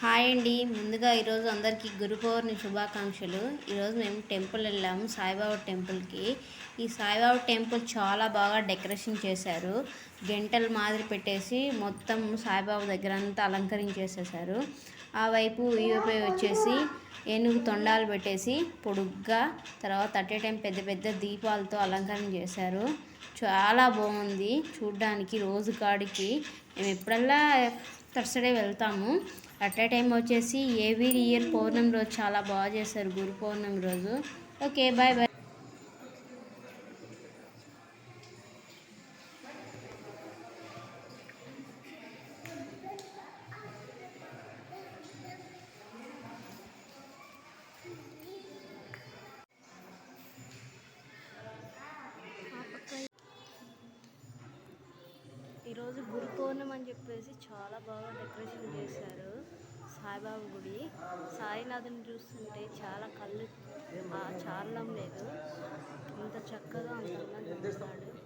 Hi అండి. ముందుగా ఈరోజు అందరికీ గురు పౌర్ణమి శుభాకాంక్షలు. ఈరోజు మేము టెంపుల్ వెళ్ళాము, సాయిబాబా టెంపుల్కి. ఈ సాయిబాబా టెంపుల్ చాలా బాగా డెకరేషన్ చేశారు. గంటలు మాదిరి పెట్టేసి మొత్తం సాయిబాబా దగ్గర అంతా అలంకరించేసేసారు. ఆ వైపు ఈ వైపు వచ్చేసి ఏనుగు తొండాలు పెట్టేసి పొడుగ్గా, తర్వాత అట్ ఏ టైం పెద్ద పెద్ద దీపాలతో అలంకరణ చేశారు. చాలా బాగుంది చూడ్డానికి. రోజు కాడికి మేము ఎప్పుడల్లా థర్స్డే వెళ్తాము. అట్ ఏ టైం వచ్చేసి ఎవ్రీ ఇయర్ పౌర్ణమి రోజు చాలా బాగా చేస్తారు, గురు పౌర్ణమి రోజు. Okay, bye bye. ఈరోజు గురు పౌర్ణమి అని చెప్పేసి చాలా బాగా డెకరేషన్ చేశారు సాయిబాబా గుడి. సాయినాథుని చూస్తుంటే చాలా కళ్ళు చారడం లేదు, ఇంత చక్కగా అంత అందంగా ఉన్నాడు.